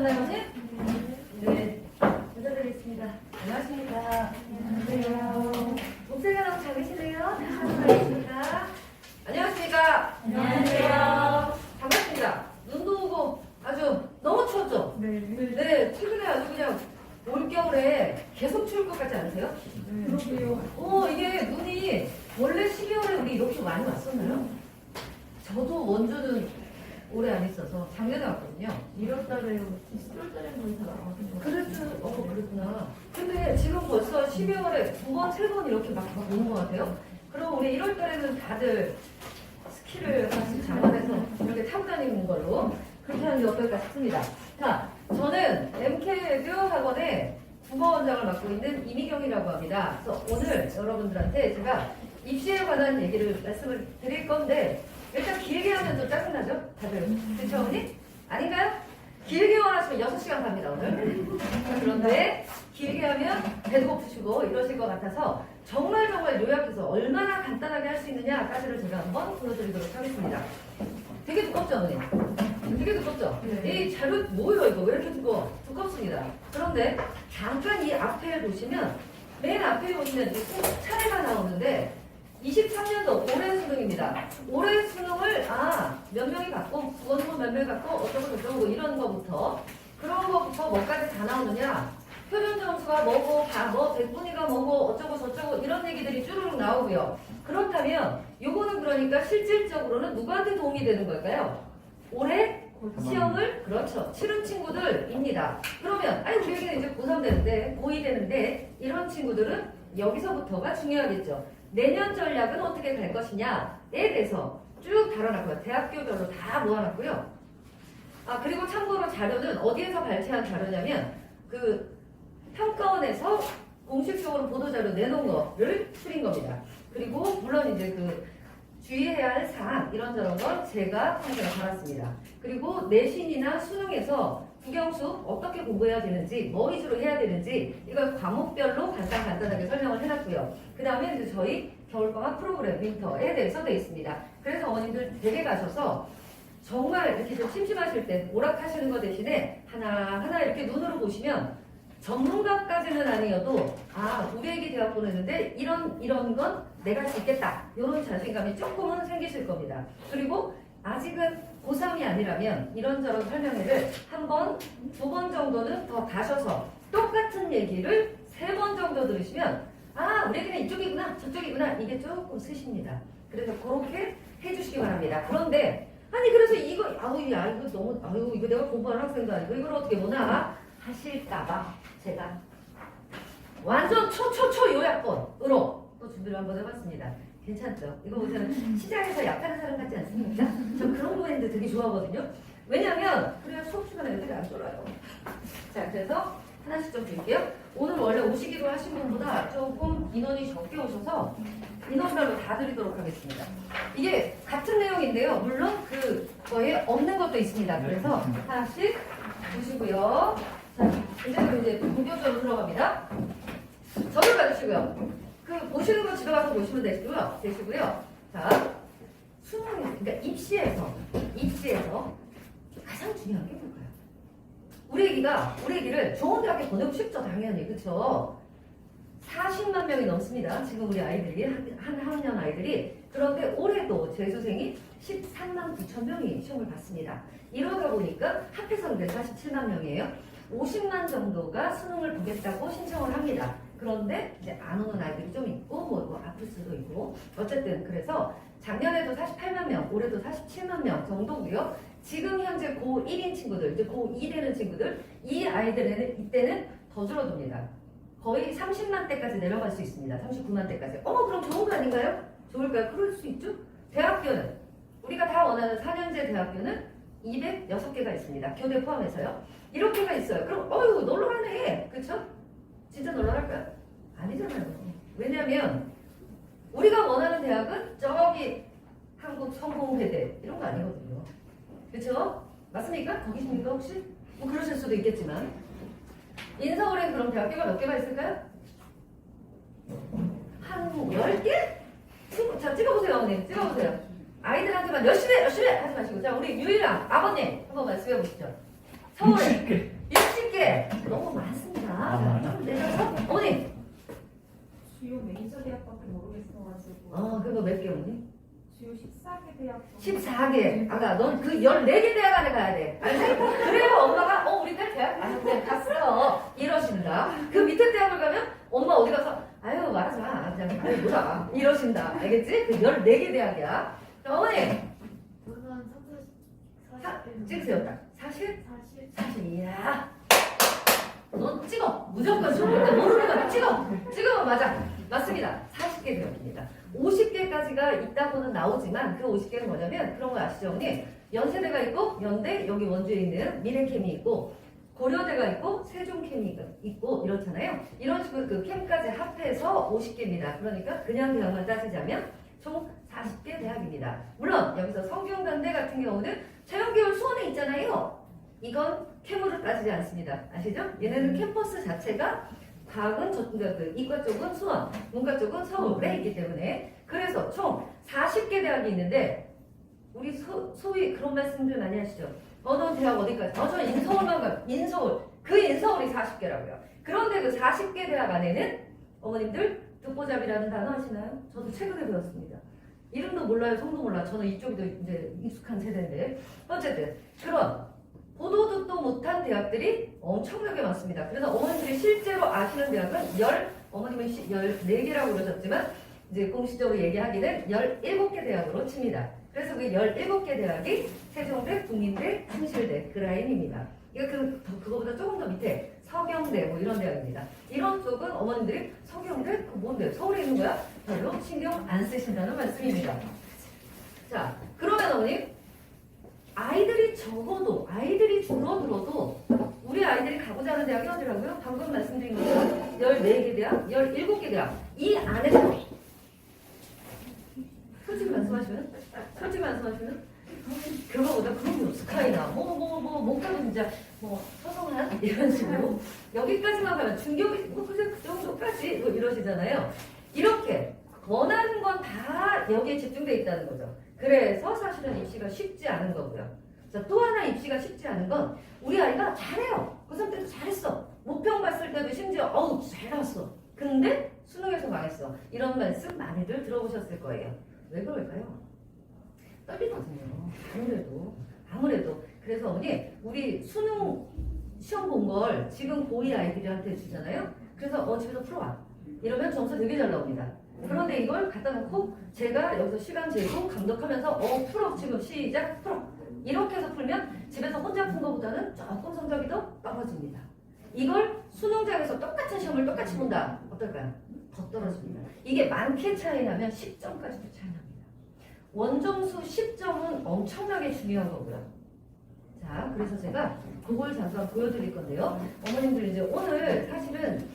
괜찮나요, 언니? 네. 인사드리겠습니다. 안녕하십니까. 안녕하세요. 목소리가 너무 작으시네요. 반갑습니다. 안녕하십니까. 안녕하세요. 반갑습니다. 눈도 오고 아주 너무 추웠죠? 네, 최근에 아주 그냥 올겨울에 계속 추울 것 같지 않으세요? 그러게요. 이게 눈이 원래 12월에 우리 이렇게 많이 왔었나요? 저도 원주는 오래 안 있어서 작년에 왔거든요. 1월달에 10월달에 거의 다 나왔던 거 그랬죠. 그랬구나. 근데 지금 벌써 12월에 두 번, 세 번 이렇게 막 오는 것 같아요. 그럼 우리 1월 달에는 다들 스키를 하나씩 장만해서 이렇게 타고 다니는 걸로 그렇게 하는 게 어떨까 싶습니다. 자, 저는 MK외교 학원의 국어원장을 맡고 있는 이미경이라고 합니다. 그래서 오늘 여러분들한테 제가 입시에 관한 얘기를 말씀을 드릴 건데 일단 길게 하면 좀 짜증나죠? 다들. 그쵸, 언니? 아닌가요? 길게 원하시면 6시간 갑니다, 오늘. 그런데 길게 하면 배도 고프시고 이러실 것 같아서 정말 요약해서 얼마나 간단하게 할 수 있느냐까지를 제가 한번 보여드리도록 하겠습니다. 되게 두껍죠, 언니? 되게 두껍죠? 이 자료 뭐예요, 이거? 왜 이렇게 두껍습니다. 그런데 잠깐 이 앞에 보시면 맨 앞에 보시면 차례가 나오는데 23년도 올해 수능입니다. 올해 수능을 몇 명이 갖고 국어수능 몇 명이 갖고 어쩌고 저쩌고 이런 거부터 그런 거부터 뭐까지 다 나오느냐 표준 점수가 뭐고 뭐 백분위가 뭐고 어쩌고 저쩌고 이런 얘기들이 쭈루룩 나오고요. 그렇다면 요거는 그러니까 실질적으로는 누구한테 도움이 되는 걸까요? 올해 시험을 그렇죠 치른 친구들입니다. 그러면 우리에게는 이제 고3 되는데 고2 되는데 이런 친구들은 여기서부터가 중요하겠죠. 내년 전략은 어떻게 갈 것이냐에 대해서 쭉 다뤄놨고요. 대학교별로 다 모아놨고요. 그리고 참고로 자료는 어디에서 발췌한 자료냐면 그 평가원에서 공식적으로 보도자료 내놓은 거를 풀인 겁니다. 그리고 물론 이제 그 주의해야 할 사항 이런저런 건 제가 평가를 받았습니다. 그리고 내신이나 수능에서 국영수 어떻게 공부해야 되는지 뭐 위주로 해야 되는지 이걸 과목별로 간단하게 설명을 해놨고요. 그 다음에 이제 저희 겨울방학 프로그램 윈터에 대해서 되어 있습니다. 그래서 어머님들 댁에 가셔서 정말 이렇게 좀 심심하실 때 오락하시는 거 대신에 하나하나 이렇게 눈으로 보시면 전문가까지는 아니어도 우리 애기 대학 보내는데 이런 건 내가 할 수 있겠다 이런 자신감이 조금은 생기실 겁니다. 그리고 아직은 고3이 아니라면 이런저런 설명회를 한 번, 두 번 정도는 더 가셔서 똑같은 얘기를 3번 정도 들으시면 우리 애기는 이쪽이구나 저쪽이구나 이게 조금 쓰십니다. 그래서 그렇게 해주시기 바랍니다. 그런데 그래서 이거 이거 내가 공부하는 학생도 아니고 이걸 어떻게 보나 하실까봐 제가 완전 초초초 요약본으로 또 준비를 한번 해봤습니다. 괜찮죠? 이거 보시면 시장에서 약하는 사람 같지 않습니까? 저 그런 거 했는데 되게 좋아하거든요. 왜냐하면 그래야 수업 시간에 애들이 안 졸아요. 자, 그래서 하나씩 좀 드릴게요. 오늘 원래 오시기로 하신 분보다 조금 인원이 적게 오셔서 인원별로 다 드리도록 하겠습니다. 이게 같은 내용인데요. 물론 그거에 없는 것도 있습니다. 그래서 하나씩 보시고요. 자, 이제 본격적으로 들어갑니다. 저를 봐주시고요. 보시는 거 집에 가서 보시면 되시고요. 자, 수능, 그러니까 입시에서 가장 중요한 게 뭘까요? 우리 애기를 좋은 대학에 보내고 싶죠, 당연히. 그쵸? 40만 명이 넘습니다. 지금 우리 아이들이, 한 학년 아이들이. 그런데 올해도 재수생이 13만 9천 명이 시험을 봤습니다. 이러다 보니까 합해서는 47만 명이에요. 50만 정도가 수능을 보겠다고 신청을 합니다. 그런데 이제 안 오는 아이들이 좀 있고 뭐 아플 수도 있고 어쨌든 그래서 작년에도 48만 명, 올해도 47만 명 정도고요. 지금 현재 고1인 친구들, 이제 고2 되는 친구들 이 아이들에는 이때는 더 줄어듭니다. 거의 30만 대까지 내려갈 수 있습니다. 39만 대까지. 그럼 좋은 거 아닌가요? 좋을까요? 그럴 수 있죠. 대학교는 우리가 다 원하는 4년제 대학교는 206개가 있습니다. 교대 포함해서요. 이렇게가 있어요. 그럼 널널하네. 그쵸? 진짜 널널할까요? 아니잖아요. 왜냐면 우리가 원하는 대학은 저기 한국성공회대 이런 거 아니거든요. 그쵸? 맞습니까? 거기십니까 혹시? 뭐 그러실 수도 있겠지만 인서울에 그런 대학교가 몇 개가 있을까요? 한 10개? 자, 찍어보세요 어머니. 찍어보세요. 아이들한테만 열심히 하지 마시고 자 우리 유일한 아버님 한번 말씀해 보시죠. 서울에 60개. 너무 많습니다. 자, 내려서 어머니. 주요 메이저 대학밖에 모르겠어가지고. 그거 몇 개 어머니? 주요 14개 대학. 14개. 아까 넌 그 14개 대학 안에 가야 돼. 알지? 그래야 엄마가 우리 딸 대학 그냥 갔어. 이러신다. 그 밑에 대학을 가면 엄마 어디 가서 아유 말하지 마. 그냥 아유 놀아. 이러신다. 알겠지? 그 14개 대학이야. 자, 어머니. 저는 40. 찍으세요. 딱. 40? 40. 40. 이야. 넌 찍어. 무조건 좋을 때 모르는 거야. 찍어. 찍으면 맞아. 맞습니다. 40개 대학입니다. 50개까지가 있다고는 나오지만 그 50개는 뭐냐면 그런 거 아시죠, 언니? 연세대가 있고 연대 여기 원주에 있는 미래캠이 있고 고려대가 있고 세종캠이 있고 이렇잖아요. 이런 식으로 그 캠까지 합해서 50개입니다. 그러니까 그냥 대학만 따지자면 총 40개 대학입니다. 물론 여기서 성균관대 같은 경우는 자연계열 수원에 있잖아요. 이건 캠으로 따지지 않습니다. 아시죠? 얘네는 캠퍼스 자체가 과학은 그 이과 쪽은 수원, 문과 쪽은 서울에 있기 때문에 그래서 총 40개 대학이 있는데 우리 소위 그런 말씀들 많이 하시죠. 넌 대학 어디까지? 저는 인서울만 가요. 인서울. 그 인서울이 40개라고요. 그런데 그 40개 대학 안에는 어머님들 듣보잡이라는 단어 아시나요? 저도 최근에 배웠습니다. 이름도 몰라요, 성도 몰라. 저는 이쪽이 더 이제 익숙한 세대인데 어쨌든 그런 보도 듣도 못한 대학들이 엄청나게 많습니다. 그래서 어머님들이 실제로 아시는 대학은 어머님은 14개라고 그러셨지만 이제 공식적으로 얘기하기는 17개 대학으로 칩니다. 그래서 그 17개 대학이 세종대, 국민대, 충실대 그 라인입니다. 이거 그거보다 조금 더 밑에 서경대 뭐 이런 대학입니다. 이런 쪽은 어머님들이 서경대? 그 뭔데? 서울에 있는 거야? 별로 신경 안 쓰신다는 말씀입니다. 자, 그러면 어머님 아이들이 줄어들어도 우리 아이들이 가고자 하는 대학이 어디라고요? 방금 말씀드린 것처럼 14개 대학, 17개 대학 이 안에서 솔직히 말씀하시면 그거보다 그런 게 스카이나 못 가도 진짜 서성한 이런 식으로 여기까지만 가면 중교비 그 정도까지 이러시잖아요. 이렇게 원하는 건 다 여기에 집중돼 있다는 거죠. 그래서 사실은 입시가 쉽지 않은 거고요. 자, 또 하나 입시가 쉽지 않은 건 우리 아이가 잘해요. 고3 때도 잘했어. 모평 봤을 때도 심지어 잘 나왔어. 근데 수능에서 망했어. 이런 말씀 많이들 들어보셨을 거예요. 왜 그럴까요? 떨리거든요. 아무래도. 그래서 어머니 우리 수능 시험 본 걸 지금 고2 아이들한테 주잖아요. 그래서 집에서 풀어와. 이러면 점수 되게 잘 나옵니다. 그런데 이걸 갖다 놓고 제가 여기서 시간 재고 감독하면서 풀어 지금 시작 풀어 이렇게 해서 풀면 집에서 혼자 푼 것보다는 조금 성적이 더 떨어집니다. 이걸 수능장에서 똑같은 시험을 똑같이 본다. 어떨까요? 더 떨어집니다. 이게 많게 차이 나면 10점까지도 차이 납니다. 원점수 10점은 엄청나게 중요한 거고요. 자, 그래서 제가 그걸 잠깐 보여드릴 건데요. 어머님들 이제 오늘 사실은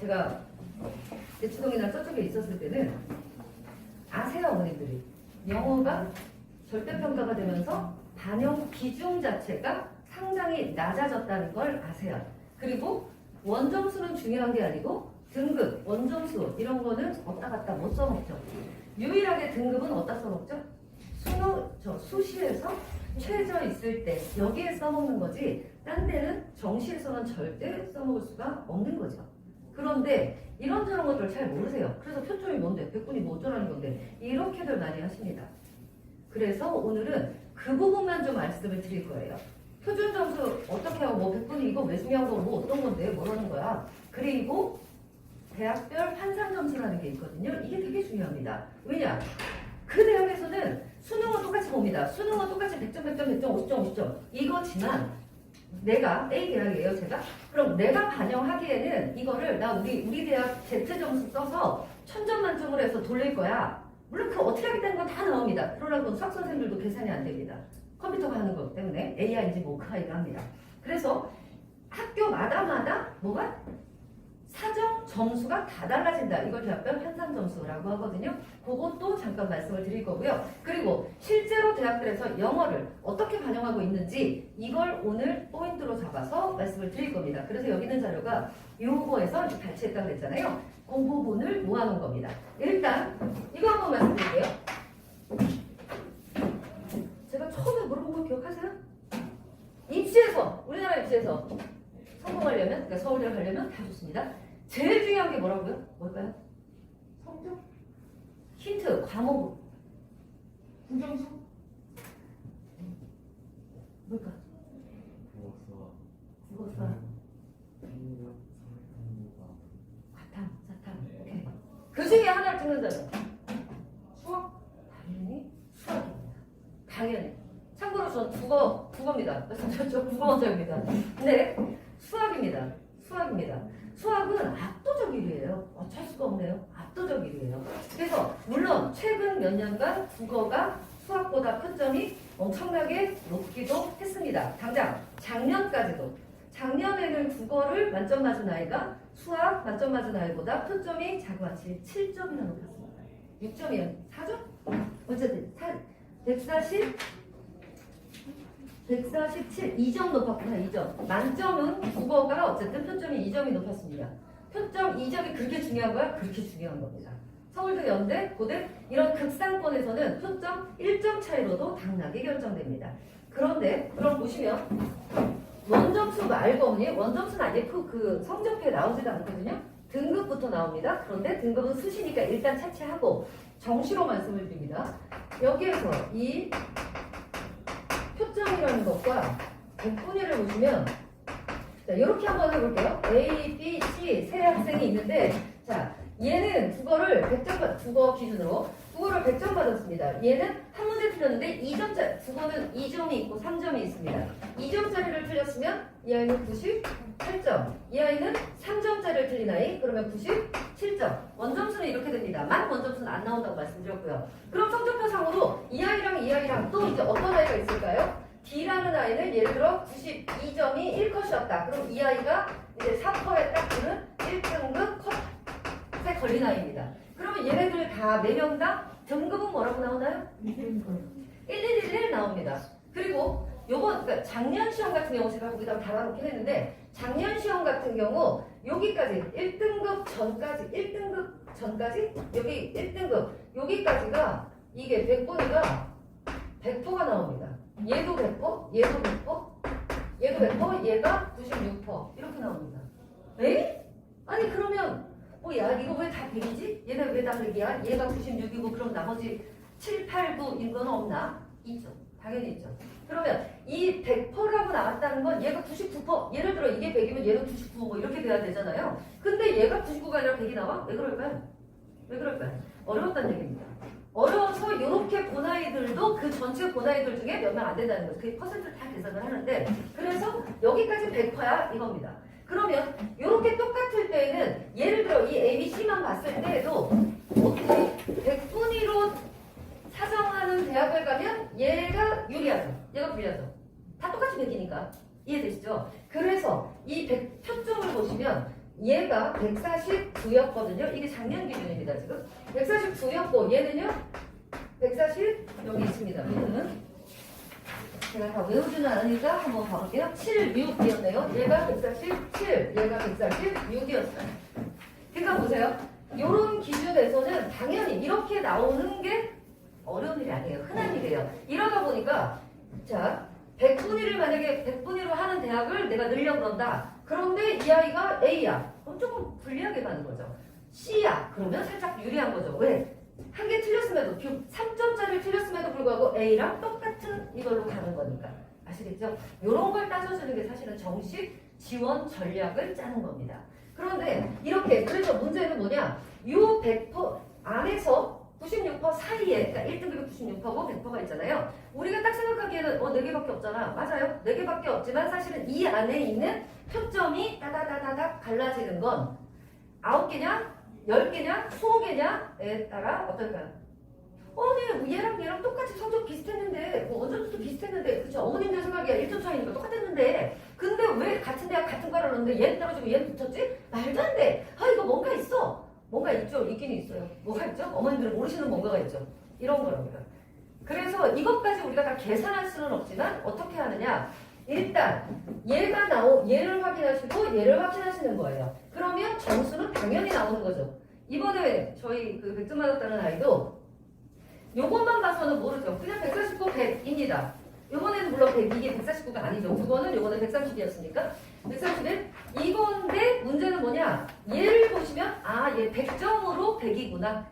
제가 대치동이나 저쪽에 있었을 때는 아세요, 어머님들이 영어가 절대평가가 되면서 반영 비중 자체가 상당히 낮아졌다는 걸 아세요. 그리고 원점수는 중요한 게 아니고 등급, 원점수 이런 거는 어디다 갖다 못 써먹죠. 유일하게 등급은 어디다 써먹죠? 수시에서 최저 있을 때 여기에 써먹는 거지 딴 데는 정시에서는 절대 써먹을 수가 없는 거죠. 그런데 이런저런 것들을 잘 모르세요. 그래서 표점이 뭔데? 백분이 뭐 어쩌라는 건데? 이렇게들 많이 하십니다. 그래서 오늘은 그 부분만 좀 말씀을 드릴 거예요. 표준 점수 어떻게 하고 뭐 백분이 이거 왜 중요한 거고 뭐 어떤 건데 뭐라는 거야. 그리고 대학별 환산 점수라는 게 있거든요. 이게 되게 중요합니다. 왜냐? 그 대학에서는 수능은 똑같이 봅니다. 수능은 똑같이 100점, 100점, 100점, 50점, 50점 이거지만 내가 A 대학이에요, 제가. 그럼 내가 반영하기에는 이거를 나 우리 대학 Z 점수 써서 1000점 만점으로 해서 돌릴 거야. 물론 그 어떻게 하겠다는 건 다 나옵니다. 그러려고 수학 선생님들도 계산이 안 됩니다. 컴퓨터가 하는 거기 때문에 AI인지 뭐 그 아이가 합니다. 그래서 학교마다 뭐가 사정 점수가 다 달라진다. 이걸 대학별 환산 점수라고 하거든요. 그것도 잠깐 말씀을 드릴 거고요. 그리고 실제로 대학들에서 영어를 어떻게 반영하고 있는지 이걸 오늘 포인트로 잡아서 말씀을 드릴 겁니다. 그래서 여기 있는 자료가 요거에서 이렇게 발췌했다고 했잖아요. 그 부분을 모아놓은 겁니다. 일단 이거 한번 말씀드릴게요. 제가 처음에 물어본 거 기억하세요? 입시에서 우리 좋습니다. 제일 중요한 게 뭐라고요? 뭘까요? 성적? 힌트, 과목. 국영수? 뭘까? 국어사, 과탐, 사탐. 오케이. 그 중에 하나를 찍는다면 수학? 당연히 수학입니다. 당연히. 참고로 전 국어입니다. 저 국어 원장입니다. 네, 수학입니다. 수학입니다. 수학은 압도적 1위예요. 어쩔 수가 없네요. 압도적 1위예요. 그래서 물론 최근 몇 년간 국어가 수학보다 표점이 엄청나게 높기도 했습니다. 당장 작년에는 국어를 만점 맞은 아이가 수학 만점 맞은 아이보다 표점이 자그마치 7점이나 높았습니다. 6점이에요. 4점? 어쨌든 147, 2점 높았구나. 2점. 만점은 국어가 어쨌든 표점이 2점이 높았습니다. 표점 2점이 그렇게 중요한 거야? 그렇게 중요한 겁니다. 서울대, 연대, 고대 이런 극상권에서는 표점 1점 차이로도 당락이 결정됩니다. 그런데 그럼 보시면 원점수 말고 어머니 원점수는 IF 그 성적표에 나오지도 않거든요. 등급부터 나옵니다. 그런데 등급은 수시니까 일단 차치하고 정시로 말씀을 드립니다. 여기에서 이 표점이라는 것과 백분위를 보시면 자, 이렇게 한번 해볼게요. A, B, C 세 학생이 있는데 자 얘는 국어 기준으로 국어를 100점 받았습니다. 얘는 한 문제 틀렸는데 2점짜리 국어는 2점이 있고 3점이 있습니다. 2점짜리를 틀렸으면 이 아이는 98점, 이 아이는 3점짜리를 틀린 아이 그러면 97점. 원점수는 이렇게 됩니다. 만 원점수는 안 나온다고 말씀드렸고요. 그럼 성적표상으로 이 아이랑 또 이제 어떤 아이가 있을까요? D라는 아이는 예를 들어 92점이 1컷이었다. 그럼 이 아이가 이제 4%에 딱 주는 1등급 컷에 걸린 아이입니다. 그러면 얘네들 다 4명 다 등급은 뭐라고 나오나요? 1111 나옵니다. 그리고 요번 그러니까 작년 시험 같은 경우 제가 거기다 달아놓긴 했는데 작년 시험 같은 경우 여기까지 1등급 전까지 여기 1등급 여기까지가 이게 100분위가 100%가 나옵니다. 얘도 100%, 얘도 100%, 얘가 96% 이렇게 나옵니다. 에이? 아니 그러면 야 이거 왜 다 100이지? 얘는 왜 다 100이야? 얘가 96이고 그럼 나머지 7, 8, 9인 건 없나? 있죠. 당연히 있죠. 그러면 이 100%라고 나왔다는 건 얘가 99%, 예를 들어 이게 100이면 얘는 99 뭐 이렇게 돼야 되잖아요. 근데 얘가 99가 아니라 100이 나와? 왜 그럴까요? 어려웠다는 얘기입니다. 어려워서 이렇게 본 아이들도 그 전체 본 아이들 중에 몇 명 안 된다는 거죠. 그 퍼센트를 다 계산을 하는데 그래서 여기까지 100%야 이겁니다. 그러면 이렇게 똑같을 때에는 예를 들어 이 A, B, C만 봤을 때에도 어떻게 100분위로 사정하는 대학을 가면 얘가 유리하죠. 얘가 불리하죠. 다 똑같이 100이니까. 이해되시죠? 그래서 이 100 표점을 보시면 얘가 149였거든요. 이게 작년 기준입니다. 지금 149였고 얘는요 140 여기 있습니다. 얘는 제가 다 외우지는 않으니까 한번 봐볼게요. 76이었네요. 얘가 147, 얘가 146이었어요. 그러니까 보세요. 이런 기준에서는 당연히 이렇게 나오는 게 어려운 일이 아니에요. 흔한 일이에요. 이러다 보니까 자 100분위를 만약에 100분위로 하는 대학을 내가 넣으려고 그런다. 그런데 이 아이가 A야. 그럼 조금 불리하게 가는 거죠. C야. 그러면 살짝 유리한 거죠. 왜? 한 개 틀렸음에도 3점짜리를 틀렸음에도 불구하고 A랑 똑같은 이걸로 가는 거니까. 아시겠죠? 이런 걸 따져주는 게 사실은 정식 지원 전략을 짜는 겁니다. 그런데 이렇게 그래서 문제는 뭐냐? 요 100% 안에서 96% 사이에 그러니까 1등급이 96%고 100%가 있잖아요. 우리가 딱 생각하기에는 4개밖에 없잖아. 맞아요. 4개밖에 없지만 사실은 이 안에 있는 표점이 따다다다닥 갈라지는 건 9개냐? 10개냐? 20개냐에 따라 어떨까요? 어머니 얘랑 똑같이 성적 비슷했는데 뭐 원점수도 비슷했는데 그쵸? 어머님들 생각이야 1점 차이니까 똑같았는데 근데 왜 같은 대학 같은 과를 넣는데 얘는 떨어지고 얘는 붙었지? 말도 안 돼. 이거 뭔가 있어. 뭔가 있죠. 있긴 있어요. 뭐가 있죠? 어머님들은 모르시는 뭔가가 있죠. 이런 거랍니다. 그래서 이것까지 우리가 다 계산할 수는 없지만 어떻게 하느냐? 일단 얘를 확인하시고 얘를 확인하시는 거예요. 그러면 점수는 당연히 나오는 거죠. 이번에 저희 그 100점 맞았다는 아이도 요것만 봐서는 모르죠. 그냥 149, 100입니다. 요번에는 물론 100, 이게 149가 아니죠. 그거는 요번에 130이었으니까 131. 이건 근데 문제는 뭐냐? 얘를 보시면 아, 얘 100점으로 100이구나.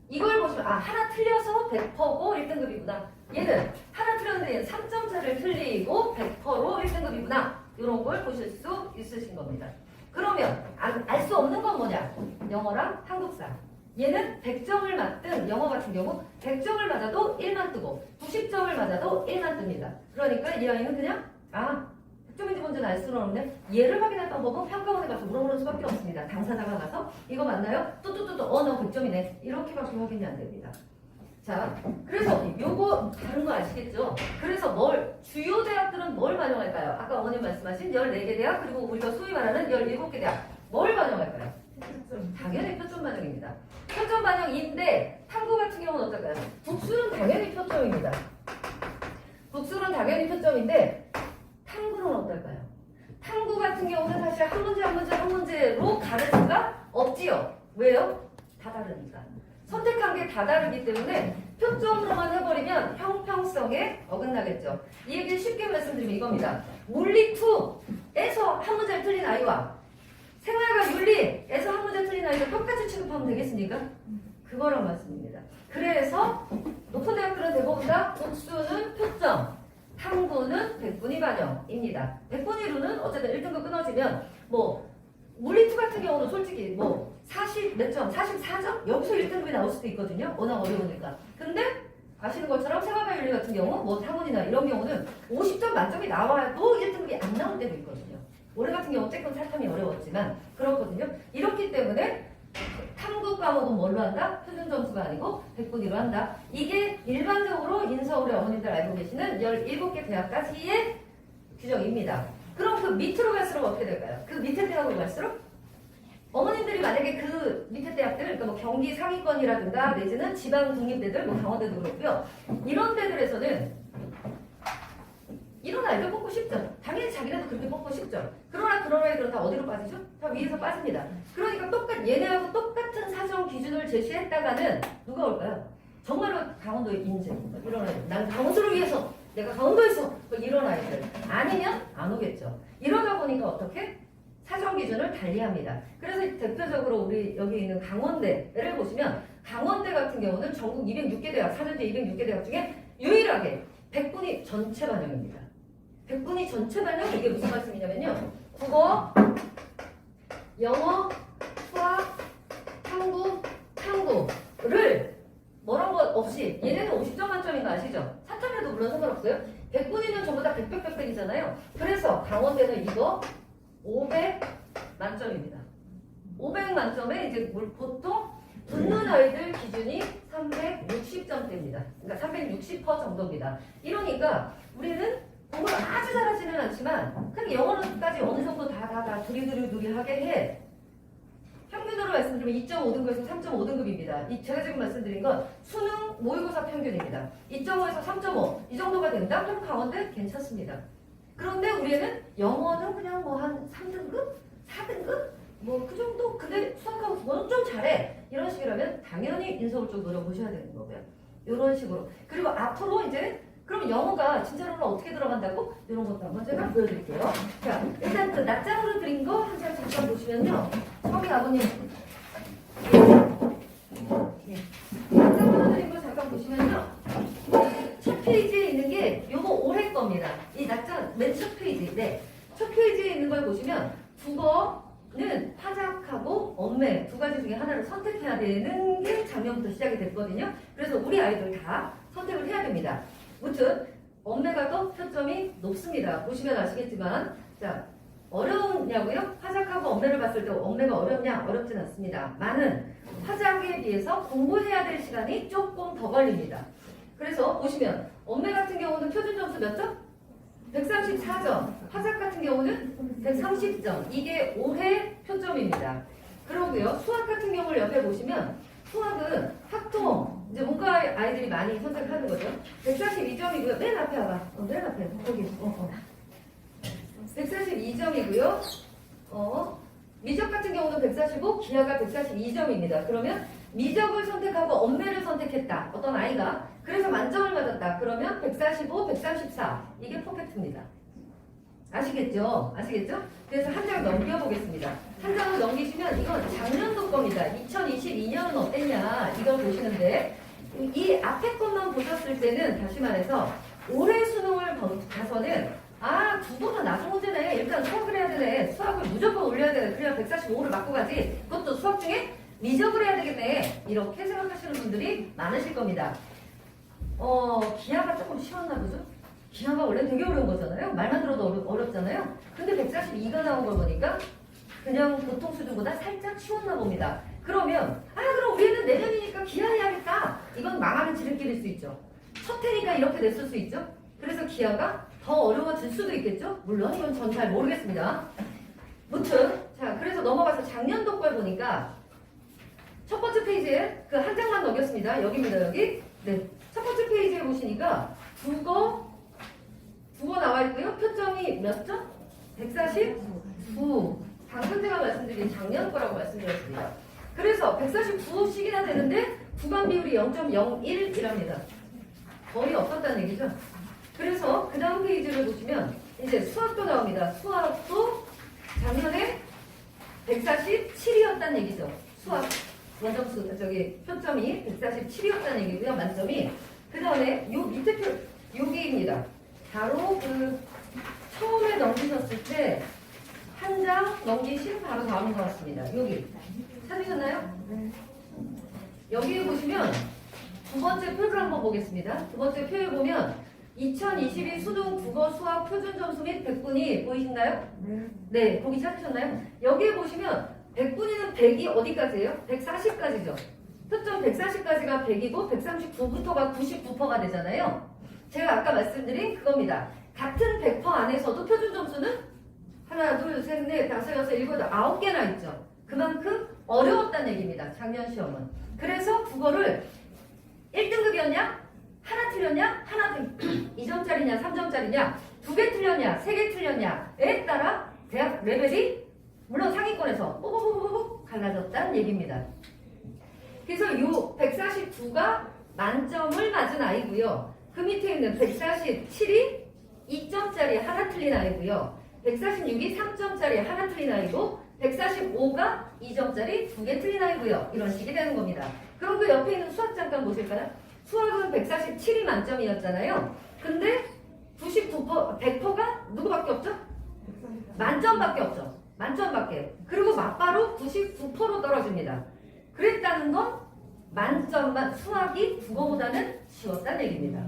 이걸 보시면 아, 하나 틀려서 100%고 1등급이구나. 얘는 하나 틀렸는데 얘는 3점차를 틀리고 100%로 1등급이구나. 이런 걸 보실 수 있으신 겁니다. 그러면 알 수 없는 건 뭐냐? 영어랑 한국사. 얘는 100점을 맞든 영어 같은 경우 100점을 맞아도 1만 뜨고 90점을 맞아도 1만 뜹니다. 그러니까 이 아이는 그냥 아, 100점인지 뭔지는 알 수는 없네. 얘를 확인할 방법은 평가원에 가서 물어보는 수밖에 없습니다. 당사자가 가서 이거 맞나요? 너 100점이네. 이렇게밖에 확인이 안 됩니다. 자, 그래서 요거 다른 거 아시겠죠? 그래서 주요 대학들은 뭘 반영할까요? 아까 어머님 말씀하신 14개 대학 그리고 우리가 소위 말하는 17개 대학 뭘 반영할까요? 당연히 표점 반영입니다. 표점 반영인데 탐구 같은 경우는 어떨까요? 국수는 당연히 표점입니다. 국수는 당연히 표점인데 탐구는 어떨까요? 탐구 같은 경우는 사실 한 문제로 가를 수가 없지요. 왜요? 다 다르니까. 선택한 게 다 다르기 때문에 표점으로만 해버리면 형평성에 어긋나겠죠. 이 얘기를 쉽게 말씀드리면 이겁니다. 물리2에서 한 문제를 틀린 아이와 생활과 윤리에서 한 문제 틀린 아이를 똑같이 취급하면 되겠습니까? 그거랑 맞습니다. 그래서 높은 대학들은 대부분 다 복수는 표점, 탐구는 100분위 반영입니다. 100분위 루는 어쨌든 1등급 끊어지면 물리2 같은 경우는 솔직히 40 몇 점, 44점? 여기서 1등급이 나올 수도 있거든요. 워낙 어려우니까. 근데 아시는 것처럼 생활과 윤리 같은 경우 탐문이나 이런 경우는 50점 만점이 나와도 1등급이 안 나올 때도 있거든요. 올해 같은 경우 조금 살탐이 어려웠지만 그렇거든요. 이렇기 때문에 탐구 과목은 뭘로 한다? 표준 점수가 아니고 100분위로 한다. 이게 일반적으로 인서울의 어머님들 알고 계시는 17개 대학까지의 규정입니다. 그럼 그 밑으로 갈수록 어떻게 될까요? 그 밑에 대학으로 갈수록 어머님들이 만약에 그 밑에 대학들, 그러니까 경기 상위권이라든가 내지는 지방 국립대들, 강원대도 그렇고요. 이런 데들에서는 이런 아이들 뽑고 싶죠. 당연히 자기네도 그렇게 뽑고 싶죠. 그러나 그런 아이들은 다 어디로 빠지죠? 다 위에서 빠집니다. 그러니까 얘네하고 똑같은 사정 기준을 제시했다가는 누가 올까요? 정말로 강원도의 인재, 이런 아이들. 난 강원도를 위해서 내가 강원도에서 이런 아이들. 아니면 안 오겠죠. 이러다 보니까 어떻게? 사정 기준을 달리합니다. 그래서 대표적으로 우리 여기 있는 강원대를 보시면 강원대 같은 경우는 전국 206개 대학, 4년제 206개 대학 중에 유일하게 100분위 전체 반영입니다. 100분위 전체 반영 이게 무슨 말씀이냐면요. 국어, 영어, 수학, 탐구를 뭐란 것 없이 얘네는 50점 만점인 거 아시죠? 사탐에도 물론 상관없어요. 100분위는 전부 다 100이잖아요. 그래서 강원대는 이거 500 만점입니다. 500 만점에 이제 보통 붙는 아이들 기준이 360점대입니다. 그러니까 360% 정도입니다. 이러니까 우리는 공부를 아주 잘하지는 않지만 그냥 영어로까지 어느 정도 다 두리두리하게 해. 평균으로 말씀드리면 2.5등급에서 3.5등급입니다. 제가 지금 말씀드린 건 수능 모의고사 평균입니다. 2.5에서 3.5 이 정도가 된다? 그럼 강원대 괜찮습니다. 그런데 우리는 영어는 그냥 한 3등급? 4등급? 그 정도? 근데 수학하고 국어는 좀 잘해. 이런 식이라면 당연히 인서울 쪽 노려보셔야 되는 거고요. 이런 식으로. 그리고 앞으로 이제 그러면 영어가 진짜로는 어떻게 들어간다고? 이런 것도 한번 제가 보여드릴게요. 자, 일단 그 낮장으로 그린 거 한 장 잠깐 보시면요. 성희 아버님. 낮장으로 그린 거 잠깐 보시면요. 첫 페이지에 있는 게 요거 올해 겁니다. 이 낮장 맨 첫 페이지인데 첫 페이지에 있는 걸 보시면 국어는 화작하고 언매 두 가지 중에 하나를 선택해야 되는 게 작년부터 시작이 됐거든요. 그래서 우리 아이들 다 선택을 해야 됩니다. 무튼 언매가 더 표점이 높습니다. 보시면 아시겠지만 자 어려우냐고요? 화작하고 언매를 봤을 때 언매가 어렵냐? 어렵진 않습니다. 많은 화작에 비해서 공부해야 될 시간이 조금 더 걸립니다. 그래서 보시면 언매 같은 경우는 표준 점수 몇 점? 134점. 화작 같은 경우는 130점. 이게 올해 표점입니다. 그러고요. 수학 같은 경우를 옆에 보시면 수학은 학통, 이제 문과 아이들이 많이 선택하는 거죠. 142점이고요. 맨 앞에 와봐. 맨 앞에. 거기. 142점이고요. 미적 같은 경우는 145, 기하가 142점입니다. 그러면 미적을 선택하고 언매를 선택했다. 어떤 아이가. 그래서 만점을 맞았다. 그러면 145, 134. 이게 퍼펙트입니다. 아시겠죠? 아시겠죠? 그래서 한 장 넘겨보겠습니다. 한 장을 넘기시면 이건 작년도 겁니다. 2022년은 어땠냐 이걸 보시는데 이 앞에 것만 보셨을 때는 다시 말해서 올해 수능을 봐서는 아 국어가 나중 문제네. 일단 수학을 해야 되네. 수학을 무조건 올려야 되네. 그래야 145를 맞고 가지. 그것도 수학 중에 미적을 해야 되겠네. 이렇게 생각하시는 분들이 많으실 겁니다. 기하가 조금 쉬웠나 보죠? 기하가 원래 되게 어려운 거잖아요. 말만 들어도 어렵잖아요. 근데 142가 나온 걸 보니까 그냥 보통 수준보다 살짝 쉬웠나 봅니다. 그러면 그럼 우리는 내년이니까 기하 해야겠다. 이건 망하는 지름길일 수 있죠. 첫 해니까 이렇게 냈을 수 있죠. 그래서 기하가 더 어려워질 수도 있겠죠. 물론 이건 전 잘 모르겠습니다. 무튼 자 그래서 넘어가서 작년도 걸 보니까 첫 번째 페이지에 그 한 장만 넘겼습니다. 여기입니다. 여기. 네. 첫 번째 페이지에 보시니까 국어 나와 있고요. 표점이 몇 점? 149. 방금 제가 말씀드린 작년 거라고 말씀드렸습니다. 그래서 149씩이나 되는데 구간 비율이 0.01이랍니다. 거의 없었다는 얘기죠. 그래서 그 다음 페이지를 보시면 이제 수학도 나옵니다. 수학도 작년에 147이었다는 얘기죠. 수학 원점수 표점이 147이었다는 얘기고요. 만점이. 그 다음에 요 밑에 여기입니다. 바로 그 처음에 넘기셨을 때 한 장 넘기신 바로 다음인 것 같습니다. 여기 찾으셨나요? 여기 보시면 두 번째 표를 한번 보겠습니다. 두 번째 표에 보면 2022 수능 국어 수학 표준 점수 및 100분위 보이신가요? 네, 거기 찾으셨나요? 여기에 보시면 100분위는 100이 어디까지예요? 140까지죠. 표점 140까지가 100이고 139부터가 99%가 되잖아요. 제가 아까 말씀드린 그겁니다. 같은 100% 안에서도 표준 점수는 하나, 둘, 셋, 넷, 다섯, 여섯, 일곱, 여덟, 9개나 있죠. 그만큼 어려웠다는 얘기입니다. 작년 시험은. 그래서 국어를 1등급이었냐? 하나 틀렸냐? 하나 2점짜리냐? 3점짜리냐? 2개 틀렸냐? 3개 틀렸냐에 따라 대학 레벨이 물론 상위권에서 뽀뽀뽀뽀뽀 갈라졌다는 얘기입니다. 그래서 요 149가 만점을 맞은 아이고요. 그 밑에 있는 147이 2점짜리 하나 틀린 아이고요. 146이 3점짜리 하나 틀린 아이고 145가 2점짜리 2개 틀린 아이고요. 이런 식이 되는 겁니다. 그럼 그 옆에 있는 수학 잠깐 보실까요? 수학은 147이 만점이었잖아요. 근데 100%가 누구밖에 없죠? 만점밖에 없죠. 만점밖에. 그리고 맞바로 99%로 떨어집니다. 그랬다는 건 만점만 수학이 국어보다는 쉬웠다는 얘기입니다.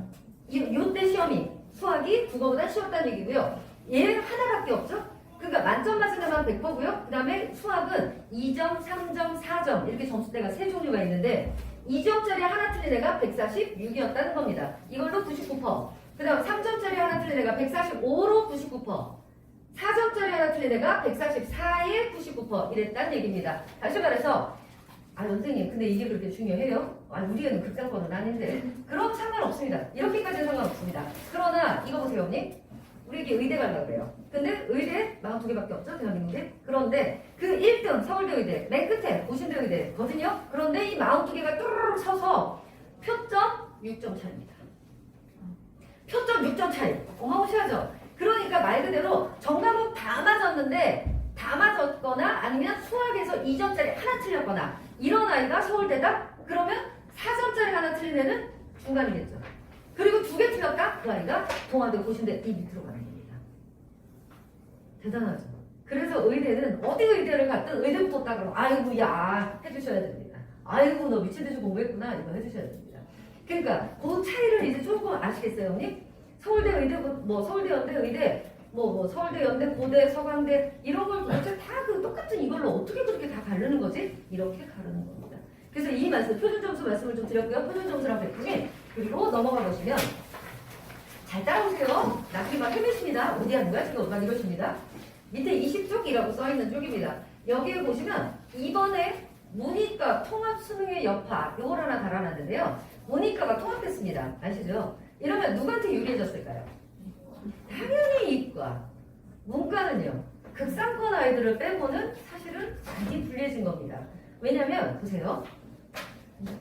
이때 시험이 수학이 국어보다 쉬웠다는 얘기고요. 얘는 하나밖에 없죠? 그러니까 만점 맞은 애만 100%고요. 그 다음에 수학은 2점, 3점, 4점 이렇게 점수대가 세 종류가 있는데 2점짜리 하나 틀린 애가 146이었다는 겁니다. 이걸로 99%. 그 다음 3점짜리 하나 틀린 애가 145로 99%. 4점짜리 하나 틀린 애가 144에 99% 이랬다는 얘기입니다. 다시 말해서 선생님 근데 이게 그렇게 중요해요? 우리 애는 극장권은 아닌데 그럼 상관없습니다. 이렇게까지는 상관없습니다. 그러나 이거 보세요 언니. 우리에게 의대 가려고 그래요. 근데 의대 42개밖에 없죠 대한민국에. 그런데 그 1등 서울대 의대 맨 끝에 고신대 의대거든요. 그런데 이 42개가 뚜루룩 서서 표점 6점 차이입니다. 표점 6점 차이. 어마무시하죠. 그러니까 말 그대로 전과목 다 맞았는데 다 맞았거나 아니면 수학에서 2점짜리 하나 틀렸거나 이런 아이가 서울대다? 그러면 4점짜리 하나 틀린 애는 중간이겠죠. 그리고 2개 틀렸다? 그 아이가 동아대 고신대 이 밑으로 가는 겁니다. 대단하죠. 그래서 의대는 어디 의대를 갔든 의대 붙었다 그러면 아이고 야 해주셔야 됩니다. 아이고 너 미친듯이 공부했구나 이거 해주셔야 됩니다. 그러니까 그 차이를 이제 조금 아시겠어요 언니? 서울대 의대 서울대 연대 의대 서울대 연대 고대 서강대 이런 걸 도대체 다 그 똑같은 이걸로 어떻게 그렇게 다 가르는 거지? 이렇게 가르는 겁니다. 그래서 이 말씀 표준 점수 말씀을 좀 드렸고요. 표준 점수랑 백분위 그리고 넘어가 보시면 잘 따라오세요. 나중에 막 헤매십니다. 어디 하는 거야? 지금 막 이러십니다. 밑에 20쪽이라고 써있는 쪽입니다. 여기에 보시면 이번에 문이과 통합 수능의 여파 이걸 하나 달아놨는데요. 문이과가 통합했습니다. 아시죠? 이러면 누구한테 유리해졌을까요? 당연히 이과. 문과는요. 극상권 아이들을 빼고는 사실은 많이 불리해진 겁니다. 왜냐면 보세요.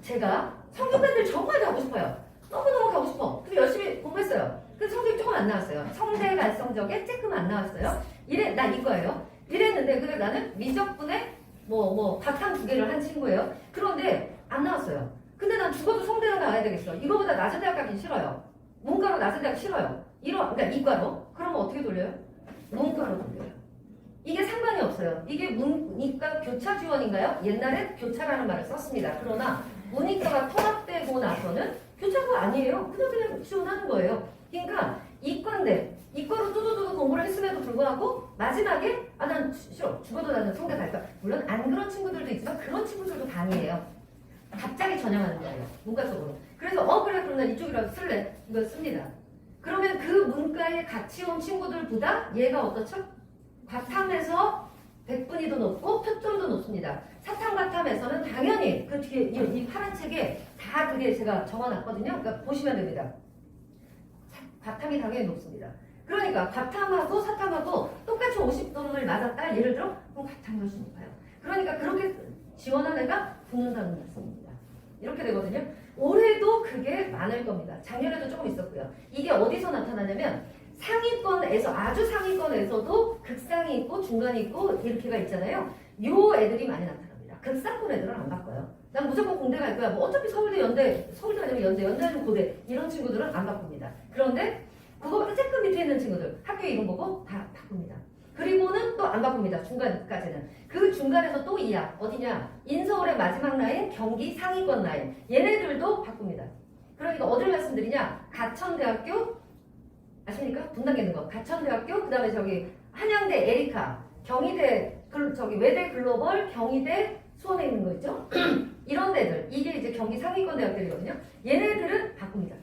제가 성균관대를 정말 가고 싶어요. 너무너무 가고 싶어. 그래서 열심히 공부했어요. 근데 성적이 조금 안 나왔어요. 성대 발성적에 쬐끔 안 나왔어요. 나 이거예요. 이랬는데 근데 나는 미적분에 바탕 2개를 한 친구예요. 그런데 안 나왔어요. 근데 난 죽어도 성대로 나와야 되겠어. 이거보다 낮은 대학 가긴 싫어요. 문과로 낮은 대학 싫어요. 그러니까 이과로. 그러면 어떻게 돌려요? 문과로 돌려요. 이게 상관이 없어요. 이게 문이과 교차 지원인가요? 옛날에 교차라는 말을 썼습니다. 그러나 문이과가 통합되고 나서는 교차가 아니에요. 그냥 지원하는 거예요. 그러니까 이과인데 이과로 뚜두두두 공부를 했음에도 불구하고 마지막에 난 싫어. 죽어도 나는 성대 갈까. 물론 안 그런 친구들도 있지만 그런 친구들도 반이에요. 갑자기 전향하는 거예요. 문과 쪽으로. 그래서 그래 그럼 난 이쪽이라도 쓸래. 이거 씁니다. 그러면 그 문과에 같이 온 친구들보다 얘가 어떻죠? 과탐에서 100분위 더 높고 표점도 높습니다. 사탐 과탐에서는 당연히 그 뒤에 이 파란 책에 다 그게 제가 적어놨거든요. 그러니까 보시면 됩니다. 과탐이 당연히 높습니다. 그러니까 과탐하고 사탐하고 똑같이 50점을 맞았다. 예를 들어 그럼 과탐이 훨씬 높아요. 그러니까 그렇게 지원한 애가 붙는다는 말씀입니다. 이렇게 되거든요. 올해도 그게 많을 겁니다. 작년에도 조금 있었고요. 이게 어디서 나타나냐면 상위권에서 아주 상위권에서도 극상이 있고 중간이 있고 이렇게가 있잖아요. 요 애들이 많이 나타납니다. 극상권 애들은 안 바꿔요. 난 무조건 공대 갈 거야. 어차피 서울대 연대, 서울대 아니면 연대 아니면 고대 이런 친구들은 안 바꿉니다. 그런데 그거보다 조금 밑에 있는 친구들 학교 이름 보고 다 바꿉니다. 그리고는 또 안 바꿉니다. 중간까지는. 그 중간에서 또 이하 어디냐? 인서울의 마지막 라인, 경기 상위권 라인. 얘네들도 바꿉니다. 그러니까 어딜 말씀드리냐? 가천대학교 아십니까? 분당에 있는 거. 가천대학교 그다음에 저기 한양대 에리카, 경희대 외대 글로벌, 경희대 수원에 있는 거 있죠? 이런 데들. 이게 이제 경기 상위권 대학들이거든요. 얘네들은 바꿉니다.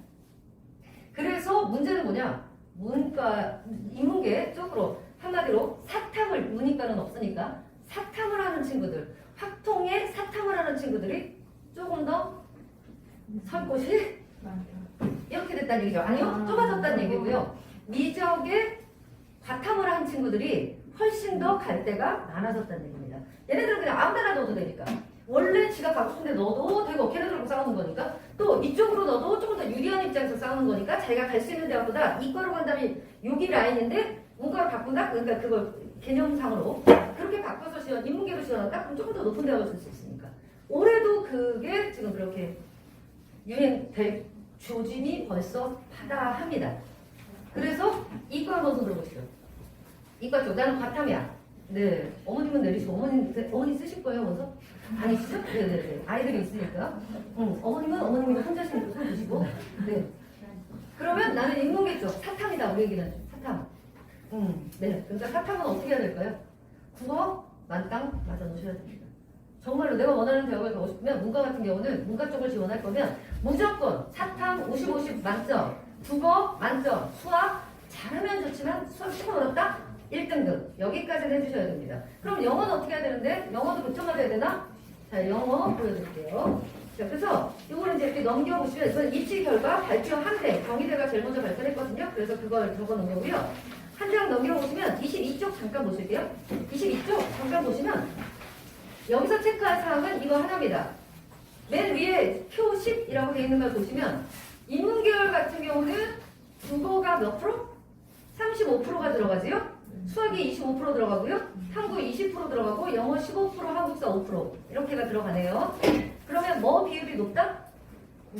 그래서 문제는 뭐냐? 문과 인문계 쪽으로 한마디로 사탐을 문이과는 없으니까 사탐을 하는 친구들, 확통에 사탐을 하는 친구들이 조금 더 설 곳이 이렇게 됐다는 얘기죠. 아니요, 좁아졌다는 얘기고요. 미적에 과탐을 한 친구들이 훨씬 더 갈 데가 많아졌다는 얘기입니다. 얘네들은 그냥 아무 데나 넣어도 되니까. 원래 지가 가고 싶은데 넣어도 되고 걔네들하고 싸우는 거니까 또 이쪽으로 넣어도 조금 더 유리한 입장에서 싸우는 거니까 자기가 갈 수 있는 대학보다 이과로 간다면 여기 라인인데 문과로 바꾼다? 그러니까 그걸 개념상으로 그렇게 바꿔서 인문계로 지원한다? 그럼 조금 더 높은 대학을 줄 수 있으니까. 올해도 그게 지금 그렇게 유행될 조짐이 벌써 파다합니다. 그래서 이과 한번 손 들어보시죠. 이과 쪽 나는 과탐이야. 네, 어머님은 내리시고 어머니 쓰실 거예요, 원서? 아니시죠? 네네네. 아이들이 있으니까. 어머님은 혼자씩 손 드시고. 네. 그러면 나는 인문계 쪽 사탐이다. 우리 얘기는 사탐. 네. 그러니까 사탐은 어떻게 해야 될까요? 국어 만땅 맞아 놓으셔야 됩니다. 정말로 내가 원하는 대학을 가고 싶으면 문과 같은 경우는 문과 쪽을 지원할 거면 무조건 사탐 50, 만점, 국어 만점, 수학 잘하면 좋지만 수학 조금 어렵다? 1등급 여기까지는 해주셔야 됩니다. 그럼 영어는 어떻게 해야 되는데? 영어도 100점 맞아야 되나? 자, 영어 보여드릴게요. 자, 그래서 이거를 이제 이렇게 넘겨보시면 이건 입시 결과 발표 한대 경희대가 제일 먼저 발표를 했거든요. 그래서 그걸 적어놓은 거고요. 한 장 넘겨보시면 22쪽 잠깐 보실게요. 22쪽 잠깐 보시면 여기서 체크할 사항은 이거 하나입니다. 맨 위에 표 10이라고 되어 있는 걸 보시면 인문계열 같은 경우는 국어가 몇 프로? 35%가 들어가지요. 수학이 25% 들어가고요. 한국 20% 들어가고 영어 15%, 한국사 5% 이렇게가 들어가네요. 그러면 뭐 비율이 높다?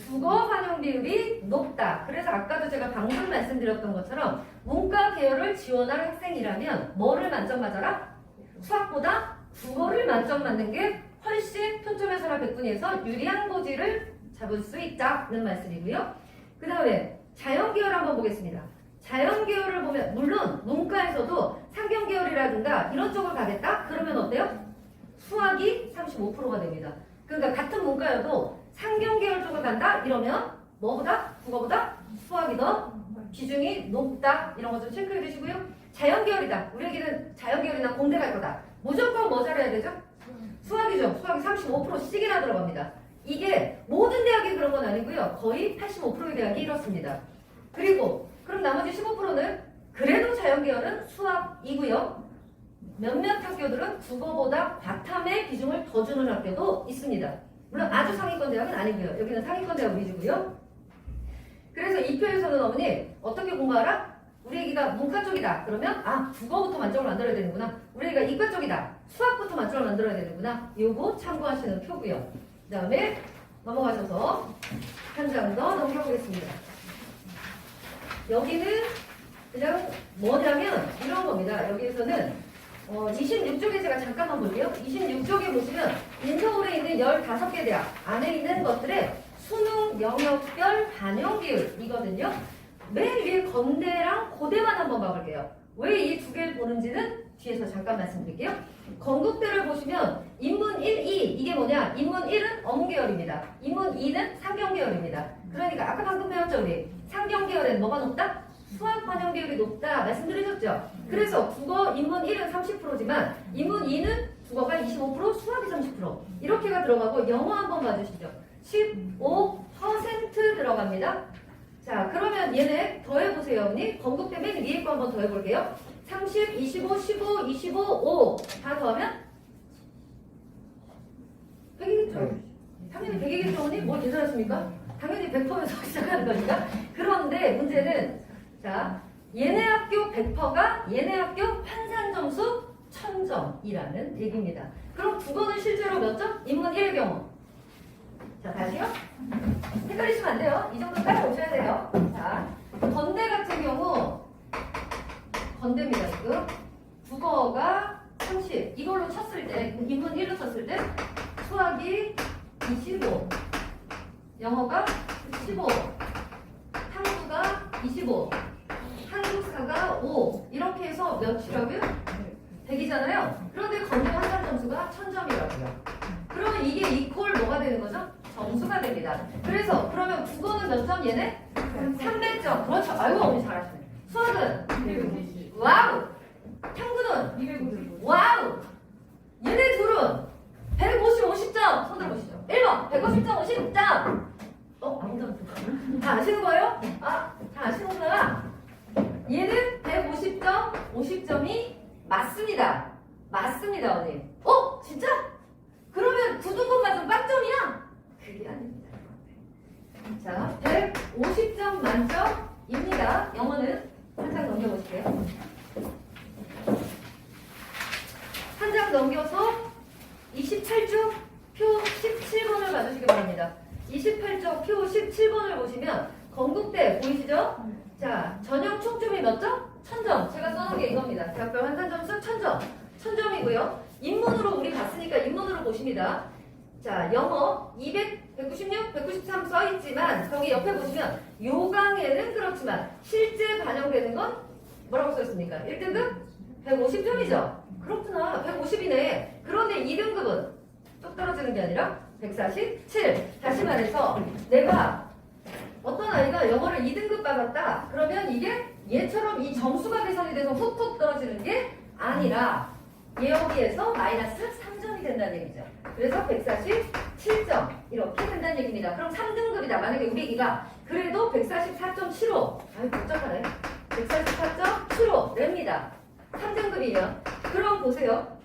국어 반영 비율이 높다. 그래서 아까도 제가 방금 말씀드렸던 것처럼 문과 계열을 지원할 학생이라면 뭐를 만점 맞아라? 수학보다 국어를 만점 맞는 게 훨씬 표점에서나 백분위에서 유리한 고지를 잡을 수 있다는 말씀이고요. 그 다음에 자연계열 한번 보겠습니다. 자연계열을 보면 물론 문과에서도 상경계열이라든가 이런 쪽을 가겠다? 그러면 어때요? 수학이 35%가 됩니다. 그러니까 같은 문과여도 상경계열 쪽을 간다? 이러면 뭐보다? 국어보다 수학이 더 비중이 높다. 이런 거 좀 체크해 주시고요. 자연계열이다. 우리에게는 자연계열이나 공대 갈 거다. 무조건 뭐 잘해야 되죠? 수학이죠. 수학이 35%씩이나 들어갑니다. 이게 모든 대학이 그런 건 아니고요. 거의 85%의 대학이 이렇습니다. 그리고 그럼 나머지 15%는 그래도 자연계열은 수학이고요. 몇몇 학교들은 국어보다 과탐의 비중을 더 주는 학교도 있습니다. 물론 아주 상위권 대학은 아니고요. 여기는 상위권 대학 위주고요. 그래서 이 표에서는 어머니 어떻게 공부하라? 우리 애기가 문과 쪽이다. 그러면 국어부터 만점을 만들어야 되는구나. 우리 애기가 이과 쪽이다. 수학부터 만점을 만들어야 되는구나. 요거 참고하시는 표고요. 그 다음에 넘어가셔서 한 장 더 넘겨보겠습니다. 여기는 그냥 뭐냐면 이런 겁니다. 여기에서는 26쪽에 제가 잠깐만 볼게요. 26쪽에 보시면 인서울에 있는 15개 대학 안에 있는 것들의 수능 영역별 반영 비율이거든요. 맨 위에 건대랑 고대만 한번 봐볼게요. 왜 이 두 개를 보는지는 뒤에서 잠깐 말씀드릴게요. 건국대를 보시면 인문 1, 2 이게 뭐냐? 인문 1은 어문계열입니다. 인문 2는 상경계열입니다. 그러니까 아까 방금 배웠죠 우리? 상경계열엔 뭐가 높다? 수학 반영 비율이 높다 말씀드리셨죠? 그래서 국어 인문 1은 30%지만 인문 2는 국어가 25% 수학이 30% 이렇게가 들어가고 영어 한번 봐주시죠. 15% 들어갑니다. 자 그러면 얘네 더해보세요 언니. 건국대 맨 위에 거 한번 더해볼게요. 30, 25, 15, 25, 5 다 더하면 100이겠죠? 당연히 100이겠죠 언니? 뭐 계산하십니까? 당연히 100%에서 시작하는 거니까. 그런데 문제는 자 얘네 학교 100%가 얘네 학교 환산 점수 1000점이라는 얘기입니다. 그럼 국어는 실제로 몇 점? 인문 1의 경우. 자 다시요. 헷갈리시면 안 돼요. 이 정도 따라오셔야 돼요. 자 건대 같은 경우 건대입니다 지금. 국어가 30 이걸로 쳤을 때 인문 1로 쳤을 때 수학이 25 영어가 15 탐구가 25 한국사가 5 이렇게 해서 몇이라고요? 100이잖아요. 그런데 건대 환산 점수가 1000점이라고요. 그러면 이게 이퀄 뭐가 되는 거죠? 점수가 됩니다. 그래서 그러면 국어는 몇 점 얘네? 300점. 그렇죠. 아이고 언니 잘하시네. 수학은? 250. 와우. 탐구는? 250. 와우. 얘네 둘은 150, 50점. 손 들어보시죠. 1번 150점, 50점. 아무도 안 들어요. 다 아시는 거예요? 다 아시는구나. 얘는 150점, 50점이 맞습니다. 맞습니다, 언니. 진짜? 그러면 두두분 맞으면 빵점이야? 그게 아닙니다. 자, 150점 만점입니다. 영어는 한 장 넘겨보실게요. 한 장 넘겨서 28쪽 표 17번을 봐주시기 바랍니다. 28쪽 표 17번을 보시면 건국대 보이시죠? 자, 전형 총점이 몇 점? 1000점. 제가 써놓은 게 이겁니다. 대학별 환산 점수 1000점. 1000점이고요. 인문으로 우리 봤으니까 인문으로 보십니다. 자, 영어 200, 196, 193 써있지만 거기 옆에 보시면 요강에는 그렇지만 실제 반영되는 건 뭐라고 써있습니까? 1등급 150점이죠. 그렇구나. 150이네. 그런데 2등급은 뚝 떨어지는 게 아니라 147. 다시 말해서 내가 어떤 아이가 영어를 2등급 받았다. 그러면 이게 얘처럼 이 점수가 계산이 돼서 훅훅 떨어지는 게 아니라 여기에서 마이너스 3점이 된다는 얘기죠. 그래서 147점 이렇게 된다는 얘기입니다. 그럼 3등급이다. 만약에 우리 애기가 그래도 144.75 아유 복잡하네. 144.75 냅니다. 3등급이면 그럼 보세요.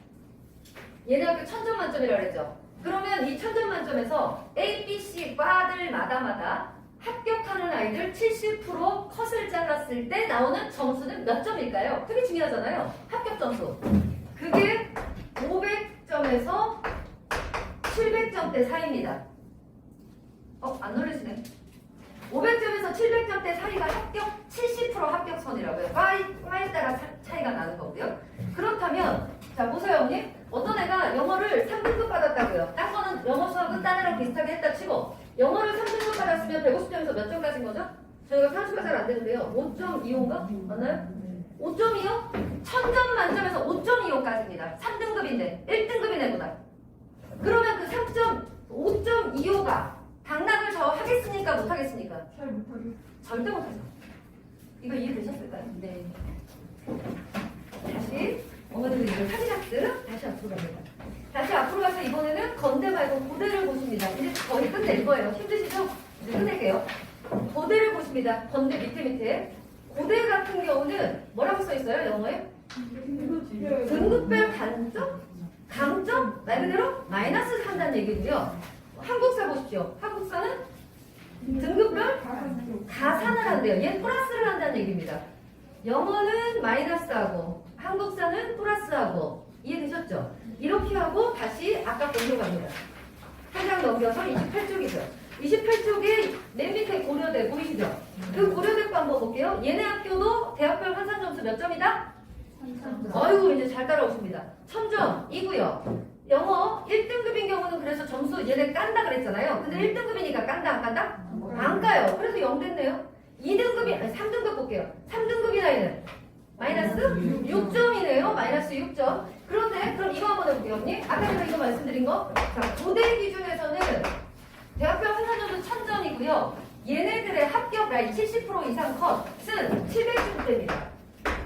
얘네 학교 1000점 만점이라고 그랬죠. 그러면 이 1000점 만점에서 A, B, C 과들마다 합격하는 아이들 70% 컷을 잘랐을 때 나오는 점수는 몇 점일까요? 되게 중요하잖아요. 합격 점수. 그게 500점에서 700점대 사이입니다. 안 놀라시네. 500점에서 700점대 사이가 합격 70% 합격선이라고요. 과에 따라 차이가 나는 거고요. 그렇다면 자 보세요 언니. 어떤 애가 영어를 3등급 받았다고요. 딴 거는 영어 수학은 딴 애랑 비슷하게 했다 치고 영어를 3등급 받았으면 150점에서 몇 점까지인 거죠? 저희가 산수가 잘 안 되는데요. 5.25인가? 맞나요? 5.25? 1000점 만점에서 5.25까지입니다. 3등급인데 1등급인 애보다. 그러면 그 5.25가 당락을 저 하겠습니까? 못 하겠습니까? 잘 못하게. 절대 못하죠. 이거 이해되셨을까요? 네. 다시 어머니들 이거 사진학습 다시 앞으로 갑니다. 다시 앞으로 가서 이번에는 건대 말고 고대를 보십니다. 이제 거의 끝낼 거예요. 힘드시죠? 이제 끝낼게요. 고대를 보십니다. 건대 밑에. 고대 같은 경우는 뭐라고 써 있어요? 영어에? 등급별 단점? 강점? 말 그대로 마이너스 한다는 얘기고요. 한국사 보십시오. 한국사는 등급별 가산을 한대요. 얘는 플러스를 한다는 얘기입니다. 영어는 마이너스하고 한국사는 플러스하고 이해되셨죠? 이렇게 하고 다시 아까 본로 갑니다. 한 장 넘겨서 28쪽이죠. 28쪽에 맨 밑에 고려대 보이시죠? 그 고려대 거 한번 볼게요. 얘네 학교도 대학별 환산 점수 몇 점이다? 아이고 이제 잘 따라오십니다. 1000점이고요. 영어 1등급인 경우는 그래서 점수 얘네 깐다 그랬잖아요. 근데 1등급이니까 깐다 안 깐다? 안 까요. 그래서 0 됐네요. 2등급이 아니 3등급 볼게요. 3등급이 나이는 마이너스 6점이네요. 마이너스 6점. 그런데 그럼 이거 한번 해볼게요. 언니. 아까 제가 이거 말씀드린 거. 자, 고대 기준에서는 대학별 환산점수 1000점이고요. 얘네들의 합격 라인 70% 이상 컷은 700점대입니다.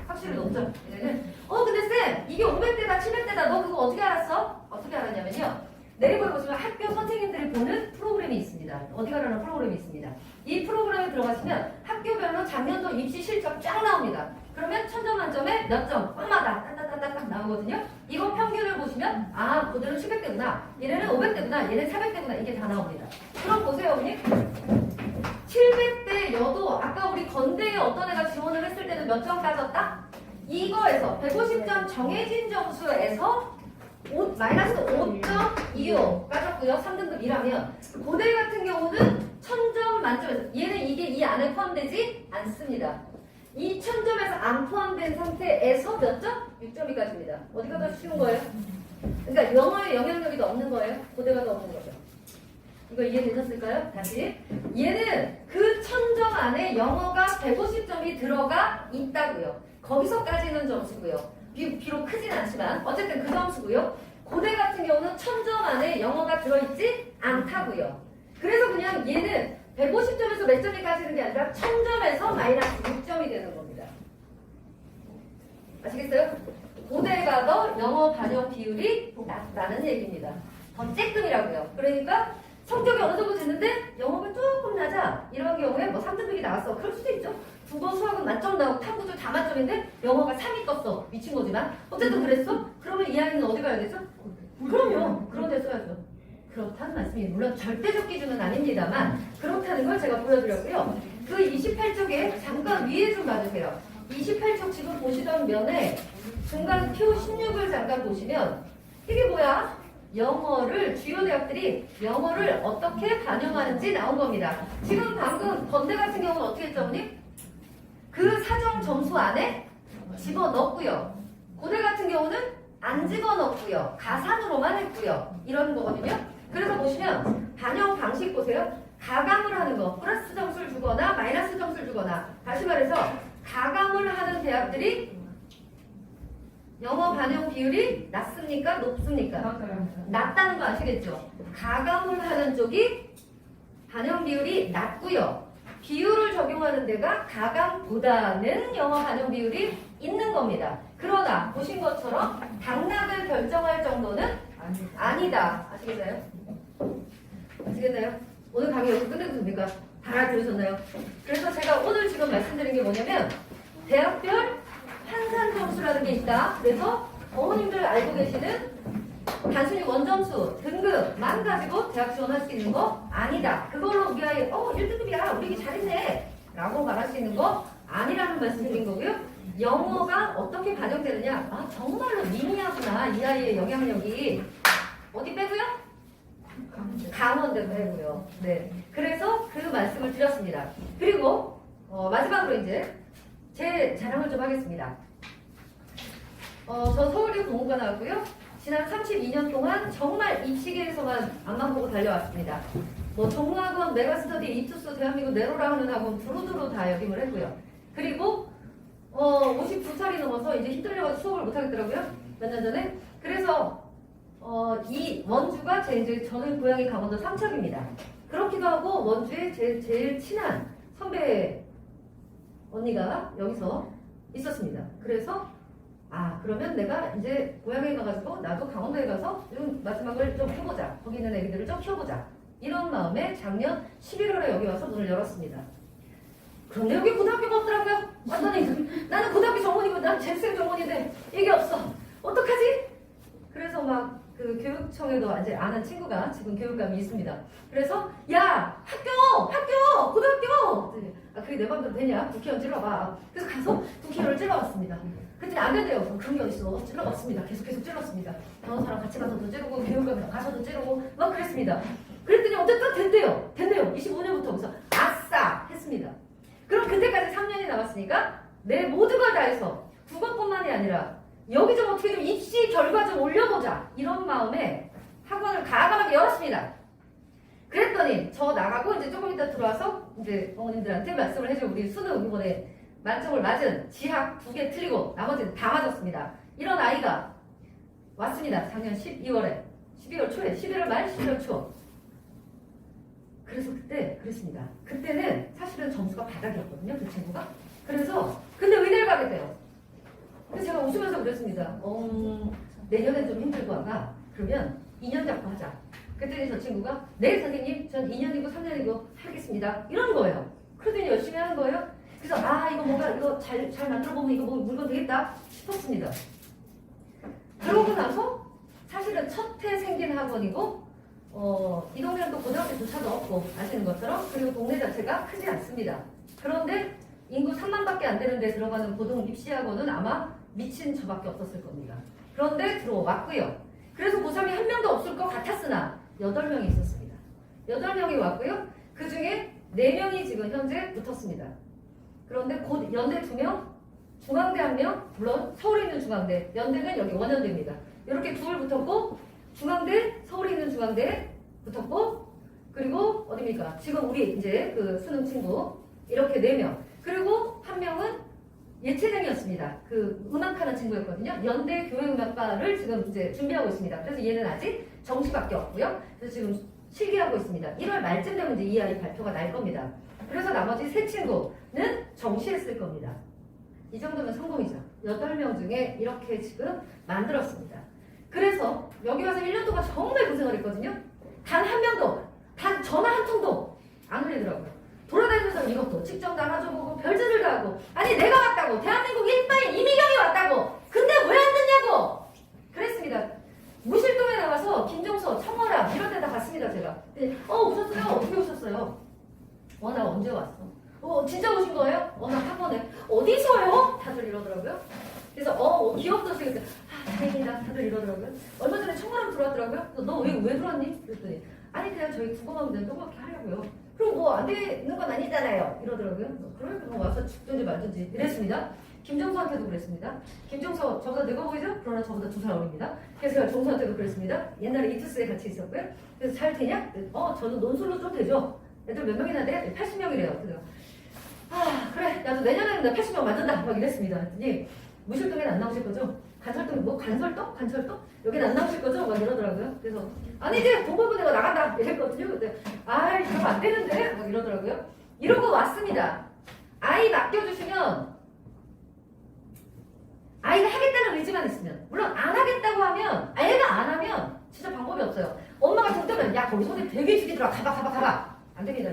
확실히 높죠? 얘네는. 근데 쌤 이게 500대다 700대다 너 그거 어떻게 알았어? 어떻게 알았냐면요. 네이버에 보시면 학교 선생님들이 보는 프로그램이 있습니다. 어디 가라는 프로그램이 있습니다. 이 프로그램에 들어가시면 학교별로 작년도 입시 실적 쫙 나옵니다. 그러면 1000점 만점에 몇 점? 빵마다 딱딱딱딱 나오거든요. 이거 평균을 보시면 아 그대로 700대구나. 얘네는 500대구나. 얘는 400대구나. 이게 다 나옵니다. 그럼 보세요 언니. 700대여도 아까 우리 건대에 어떤 애가 지원을 했을 때는 몇 점 따졌다? 이거에서 150점 정해진 점수에서 마이너스 5.25 까졌고요. 3등급이라면 고대 같은 경우는 1000점 만점에서 얘는 이게 이 안에 포함되지 않습니다. 이 1000점에서 안 포함된 상태에서 몇 점? 6점이까지입니다. 어디가 더 쉬운 거예요? 그러니까 영어에 영향력이 더 없는 거예요. 고대가 더 없는 거죠. 이거 이해되셨을까요? 다시 얘는 그 1000점 안에 영어가 150점이 들어가 있다고요. 거기서까지는 점수고요. 비록 크진 않지만 어쨌든 그 점수고요. 고대 같은 경우는 1000점 안에 영어가 들어있지 않다고요. 그래서 그냥 얘는 150점에서 몇 점이 까지는 게 아니라 1000점에서 마이너스 6점이 되는 겁니다. 아시겠어요? 고대가 더 영어 반영 비율이 낮다는 얘기입니다. 더 쬐끔이라고요. 그러니까 성적이 어느 정도 됐는데 영어가 조금 낮아. 이런 경우에 뭐 3등급이 나왔어. 그럴 수도 있죠. 두 번 수학은 만점 나오고 탐구도 다 만점인데 영어가 3이 떴어. 미친 거지만. 어쨌든 그랬어? 그러면 이 아이는 어디 가야겠어? 그럼요. 그런 데 써야죠. 그렇다는 말씀이 물론 절대적 기준은 아닙니다만 그렇다는 걸 제가 보여드렸고요. 그 28쪽에 잠깐 위에 좀 봐주세요. 28쪽 지금 보시던 면에 중간 표 16을 잠깐 보시면 이게 뭐야? 영어를 주요 대학들이 영어를 어떻게 반영하는지 나온 겁니다. 지금 방금 건대 같은 경우는 어떻게 했죠, 언니? 그 사정 점수 안에 집어넣고요. 고대 같은 경우는 안 집어넣고요. 가산으로만 했고요. 이런 거거든요. 그래서 보시면 반영 방식 보세요. 가감을 하는 거 플러스 점수를 주거나 마이너스 점수를 주거나 다시 말해서 가감을 하는 대학들이 영어 반영 비율이 낮습니까? 높습니까? 낮다는 거 아시겠죠? 가감을 하는 쪽이 반영 비율이 낮고요. 비율을 적용하는 데가 가감보다는 영어 반영 비율이 있는 겁니다. 그러나 보신 것처럼 당락을 결정할 정도는 아니다. 아시겠나요? 아시겠나요? 오늘 강의 여기서 끝내겠습니까? 다 알아들으셨나요? 그래서 제가 오늘 지금 말씀드린 게 뭐냐면 대학별 환산 점수라는 게 있다. 그래서 어머님들 알고 계시는 단순히 원점수, 등급만 가지고 대학 지원할 수 있는 거 아니다. 그걸로 우리 아이 1등급이야. 우리 애기 잘했네. 라고 말할 수 있는 거 아니라는 말씀드린 거고요. 영어가 어떻게 반영되느냐. 아 정말로 미미하구나. 이 아이의 영향력이. 어디 빼고요? 강원대도 빼고요. 네. 그래서 그 말씀을 드렸습니다. 그리고 마지막으로 이제 제 자랑을 좀 하겠습니다. 저 서울대 공무과 나왔고요. 지난 32년 동안 정말 입시계에서만 앞만 보고 달려왔습니다. 뭐 종학원, 메가스터디, 이투스, 대한민국 네로라 하는 학원 두루두루 다 역임을 했고요. 그리고 52살이 넘어서 이제 힘들려가지고 수업을 못 하겠더라고요. 몇 년 전에. 그래서 이 원주가 저는 고향이 강원도 삼척입니다. 그렇기도 하고 원주에 제일 친한 선배 언니가 여기서 있었습니다. 그래서 그러면 내가 이제 고향에 가가지고 나도 강원도에 가서 좀 마지막을 좀 해보자. 거기 있는 애기들을 좀 키워보자. 이런 마음에 작년 11월에 여기 와서 문을 열었습니다. 그런데 여기 고등학교가 없더라고요. 왔더니 나는 고등학교 정원이고 난 재수생 정원인데 이게 없어. 어떡하지? 그래서 막 그 교육청에도 이제 아는 친구가 지금 교육감이 있습니다. 그래서 야 고등학교! 아 그게 내 맘대로 되냐? 국회의원 찔러봐. 그래서 가서 국회의원을 찔러봤습니다. 그랬더니 안 된대요. 그런 게 어딨어. 찔러봤습니다. 계속 찔렀습니다. 다른 사람 같이 가서도 찌르고 교육감이랑 가서도 찌르고 막 그랬습니다. 그랬더니 어쨌든 된대요. 25년부터. 그래서 아싸 했습니다. 그럼 그때까지 3년이 남았으니까 내 모든 걸 다해서 국어뿐만이 아니라 여기 좀 어떻게 좀 입시 결과 좀 올려보자 이런 마음에 학원을 과감하게 열었습니다. 그랬더니 저 나가고 이제 조금 이따 들어와서 이제 어머님들한테 말씀을 해줘. 우리 수능 이번에 만점을 맞은 지학 2개 틀리고 나머지는 다 맞았습니다. 이런 아이가 왔습니다. 작년 12월에 12월 초에 11월 말 12월 초. 그래서 그때 그랬습니다. 그때는 사실은 점수가 바닥이었거든요. 그 친구가. 그래서 근데 의대를 가겠대요. 그래서 제가 웃으면서 그랬습니다. 내년엔 좀 힘들고 아가 그러면 2년 잡고 하자. 그랬더니 저 친구가 네 선생님 전 2년이고 3년이고 하겠습니다. 이런 거예요. 그러더니 열심히 하는 거예요. 그래서 아 이거 뭔가 이거 잘 만들어 보면 이거 뭐 물건 되겠다 싶었습니다. 그러고 나서 사실은 첫 해 생긴 학원이고 이 동네는 또 고등학교조차도 없고 아시는 것처럼 그리고 동네 자체가 크지 않습니다. 그런데 인구 3만밖에 안 되는 데 들어가는 고등 입시학원은 아마 미친 저밖에 없었을 겁니다. 그런데 들어왔고요. 그래서 고3이 한 명도 없을 것 같았으나 8명이 있었습니다. 8명이 왔고요. 그 중에 4명이 지금 현재 붙었습니다. 그런데 곧 연대 2명, 중앙대 1명, 물론 서울에 있는 중앙대, 연대는 여기 원연대입니다. 이렇게 둘 붙었고 중앙대, 서울에 있는 중앙대 붙었고 그리고 어디입니까? 지금 우리 이제 그 수능 친구 이렇게 4명 그리고 한 명은 예체능이었습니다. 그 음악하는 친구였거든요. 연대 교회음악과를 지금 이제 준비하고 있습니다. 그래서 얘는 아직 정시밖에 없고요. 그래서 지금 실기하고 있습니다. 1월 말쯤 되면 이제 이 아이 발표가 날 겁니다. 그래서 나머지 3 친구는 정시했을 겁니다. 이 정도면 성공이죠. 8명 중에 이렇게 지금 만들었습니다. 그래서 여기 와서 1년 동안 정말 고생을 했거든요. 단 한 명도, 단 전화 한 통도 안 울리더라고요. 돌아다니면서 이것도 측정 나눠줘보고 별짓을 다 하고 아니 내가 왔다고 대한민국 1파인 이미경이 왔다고 근데 왜 안 듣냐고 그랬습니다. 무실동에 나가서 김종서, 청어람 이런 데다 갔습니다. 제가 오셨어요? 어떻게 오셨어요? 나 언제 왔어? 진짜 오신 거예요? 나 학원에 어디서요? 다들 이러더라고요. 그래서 기억도 시겠어요. 다행이다 다들 이러더라고요. 얼마 전에 청어람 들어왔더라고요. 너 왜 들어왔니? 그랬더니 아니 그냥 저희 국어만 조그맣게 하려고요. 그럼 뭐 안 되는 건 아니잖아요. 이러더라고요. 그러니까 와서 죽든지 말든지 이랬습니다. 김종서한테도 그랬습니다. 김종서 저보다 늙어 보이죠? 그러나 저보다 2살 어립니다. 그래서 제가 종서한테도 그랬습니다. 옛날에 이투스에 같이 있었고요. 그래서 잘 되냐? 저는 논술로 좀 되죠. 애들 몇 명이나 돼? 80명이래요. 그래서 그래 나도 내년에는 나 80명 맞는다 막 이랬습니다. 그랬더니 무실동에는 안 나오실 거죠? 간설동 뭐 간설동? 여기는 안 나오실 거죠? 막 이러더라고요. 그래서 아니 이제 돈 벌고 내가 나간다 이랬거든요. 근데 그럼 안 되는데 막 이러더라고요. 이러고 왔습니다. 아이 맡겨주시면 아이가 하겠다는 의지만 있으면 물론 안 하겠다고 하면 애가 안 하면 진짜 방법이 없어요. 엄마가 정되면 야 거기 손에 되게 죽이더라 가봐 안 됩니다.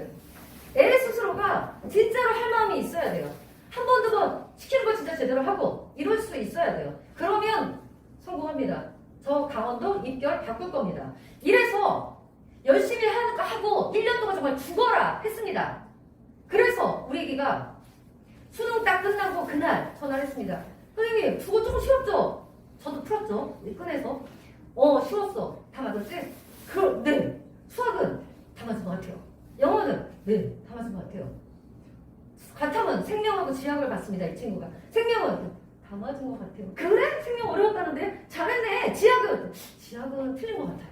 애 스스로가 진짜로 할 마음이 있어야 돼요. 한 번, 2번 시키는 거 진짜 제대로 하고 이럴 수 있어야 돼요. 그러면 성공합니다. 저 강원도 입결 바꿀 겁니다. 이래서 열심히 하고 1년 동안 정말 죽어라 했습니다. 그래서 우리 애기가 수능 딱 끝나고 그날 전화를 했습니다. 선생님 국어 조금 쉬웠죠? 저도 풀었죠. 꺼내서 쉬웠어. 다 맞았지? 네. 수학은 다 맞은 것 같아요. 영어는 네. 다 맞은 것 같아요. 과탐은 생명하고 지학을 봤습니다. 이 친구가. 생명은 다 맞은 것 같아요. 그래? 생명 어려웠다는데? 잘했네. 지학은 틀린 것 같아요.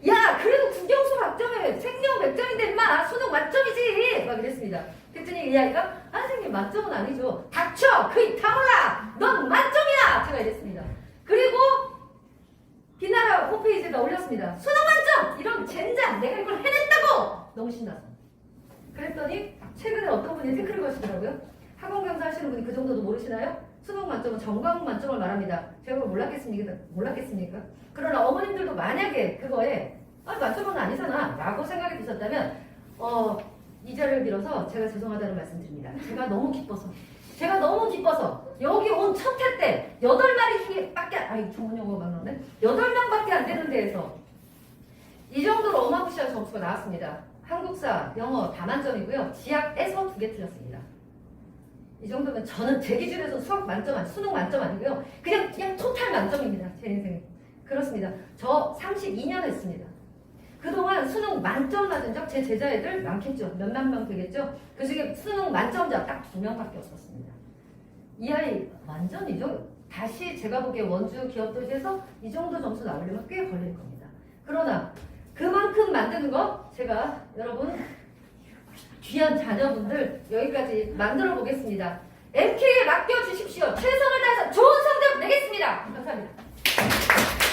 야 그래도 국영수 만점에 생명 100점인데 임마 수능 만점이지 막 이랬습니다. 그랬더니 이 아이가 선생님 만점은 아니죠. 닥쳐 그이 타올라 넌 만점이야 제가 이랬습니다. 그리고 비나라 홈페이지에다 올렸습니다. 수능 만점 이런 젠장 내가 이걸 해냈다고 너무 신나서 그랬더니 최근에 어떤 분이 댓글을 거시더라고요. 학원 강사 하시는 분이 그 정도도 모르시나요? 수능 만점은 전과목 만점을 말합니다. 제가 그걸 몰랐겠습니까? 그러나 어머님들도 만약에 그거에 만점은 아니잖아 라고 생각이 드셨다면 이 자리를 빌어서 제가 죄송하다는 말씀 드립니다. 제가 너무 기뻐서 여기 온 첫 해 때 8마리 좋은 용어 막 나오네. 8명밖에 안 되는 데에서 이 정도로 어마무시한 점수가 나왔습니다. 한국사, 영어 다 만점이고요. 지학에서 2개 틀렸습니다. 이 정도면 저는 제 기준에서 수학 만점 아니, 수능 만점 아니고요. 그냥 토탈 만점입니다. 제 인생에. 그렇습니다. 저 32년 했습니다. 그동안 수능 만점 맞은 적 제 제자애들 많겠죠. 몇만 명 되겠죠. 그 중에 수능 만점자 딱 2명밖에 없었습니다. 이 아이 완전이죠. 다시 제가 보기에 원주 기업도시에서 이 정도 점수 나오려면 꽤 걸릴 겁니다. 그러나 그만큼 만드는 거 제가 여러분 귀한 자녀분들 여기까지 만들어 보겠습니다. MK에 맡겨주십시오. 최선을 다해서 좋은 성적 내겠습니다. 감사합니다.